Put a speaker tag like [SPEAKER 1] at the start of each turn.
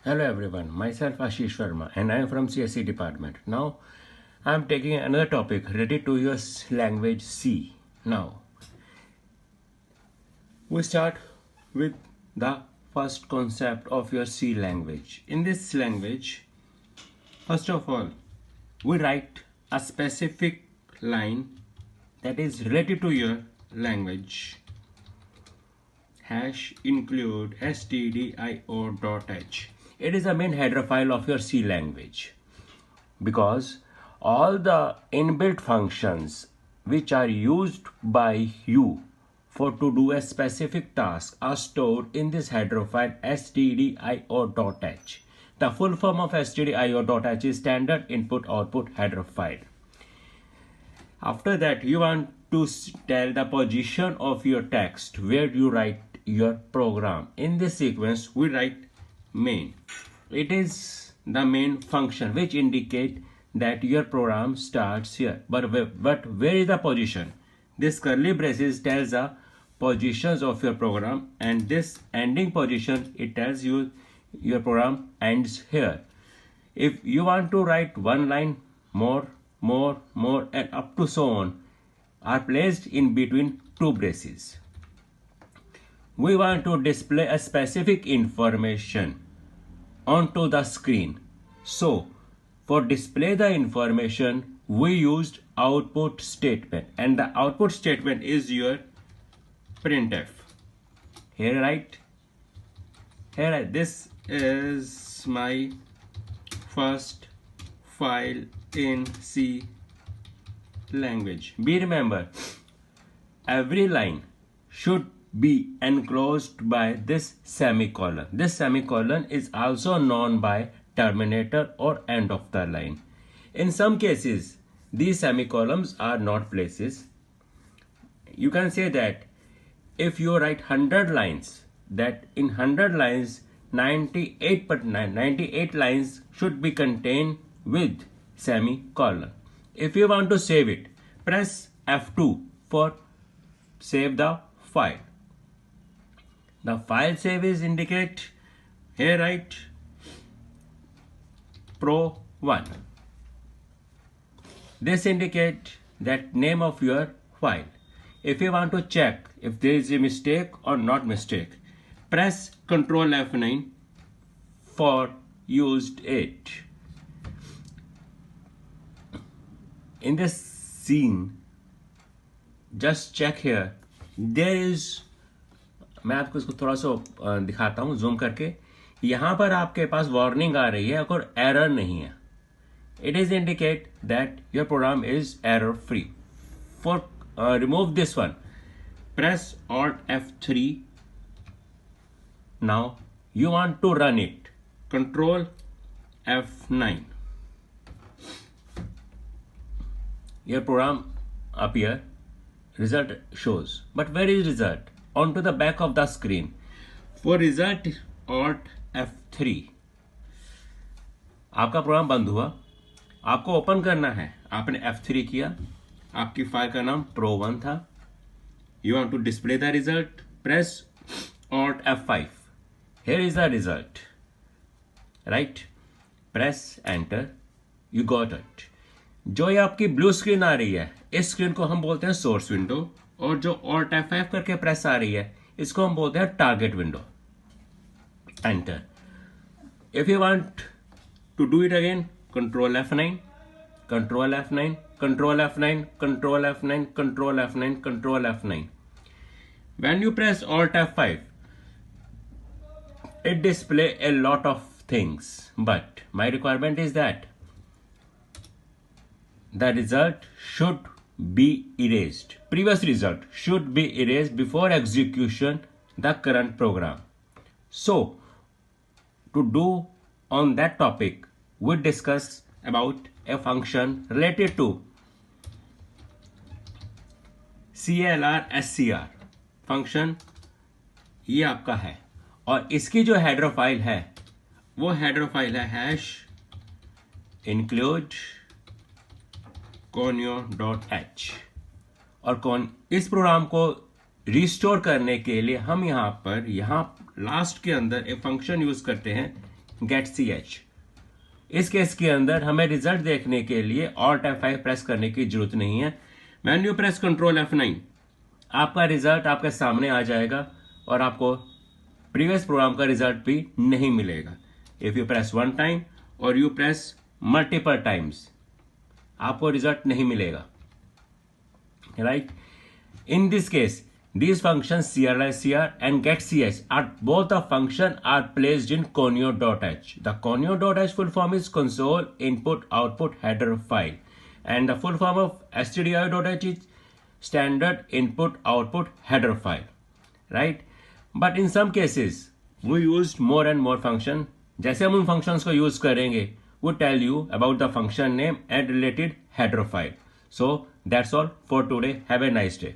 [SPEAKER 1] Hello everyone, myself ASHISH VERMA and I am from CSE department. Now I am taking another topic related to your language C. Now we start with the first concept of your C language. In this language, first of all, we write a specific line that is related to your language. Hash include stdio.h. It is the main header file of your C language because all the inbuilt functions which are used by you for to do a specific task are stored in this header file stdio.h. The full form of stdio.h is standard input output header file. After that, you want to tell the position of your text where you write your program. In this sequence, we write main. It is the main function which indicate that your program starts here. But where is the position? This curly braces tells the positions of your program, and this ending position, it tells you your program ends here. If you want to write one line, more, and up to so on are placed in between two braces. We want to display a specific information onto the screen. So, for display the information, we used output statement, and the output statement is your printf. Here, this is my first file in C language. Be remember, every line should be enclosed by this semicolon. This semicolon is also known by terminator or end of the line. In some cases, these semicolons are not places. You can say that if you write 100 lines, that in 100 lines, 98 lines should be contained with semicolon. If you want to save it, press F2 for save the file. The file save is indicate here, write pro1. This indicate that name of your file. If you want to check if there is a mistake or not mistake, press Ctrl F9 for used it. In this scene, just check here, there is, मैं आपको इसको थोड़ा सा दिखाता हूँ zoom करके. यहाँ पर आपके पास वार्निंग आ रही है और एरर नहीं है. It is indicate that your program is error free. For remove this one, press Alt F3. Now you want to run it. Control F9. Your program appear, result shows. But where is result? Onto the back of the screen. For result, Alt F3. आपका programme बंद हुआ, आपको open करना है. आपने F3 किया, आपकी file का नाम pro1 था. You want to display the result, press Alt F5. Here is the result. Right? Press enter. You got it. जो ये आपकी ब्लू स्क्रीन आ रही है, इस स्क्रीन को हम बोलते हैं सोर्स विंडो, और जो Alt F5 करके प्रेस आ रही है, इसको हम बोलते हैं target window. Enter. If you want to do it again, Control F9, Control F9, Control F9, Control F9, Control F9, Control F9. When you press Alt F5, it display a lot of things, but my requirement is that the result should be erased. Previous result should be erased before execution the current program. So, to do on that topic, we discuss about a function related to CLR SCR function. ये आपका है और इसकी जो header file है वो header file है hash include conio.h. और इस प्रोग्राम को रिस्टोर करने के लिए हम यहाँ लास्ट के अंदर एक फंक्शन यूज करते हैं गेट ch। इस केस के अंदर हमें रिजल्ट देखने के लिए Alt F5 प्रेस करने की जरूरत नहीं है। When you press Ctrl F9 आपका रिजल्ट आपके सामने आ जाएगा और आपको प्रीवियस प्रोग्राम का रिजल्ट भी नहीं मिलेगा। If you press one time और यू प्रेस मल्टीपल टाइम्स आपको रिजल्ट नहीं मिलेगा, right. In this case, these functions CR and getCH are both the function are placed in conio.h. The conio.h full form is console input output header file, and the full form of stdio.h is standard input output header file, right? But in some cases, we used more and more function. जैसे हम उन functions को use करेंगे, we tell you about the function name and related header file. So that's all for today. Have a nice day.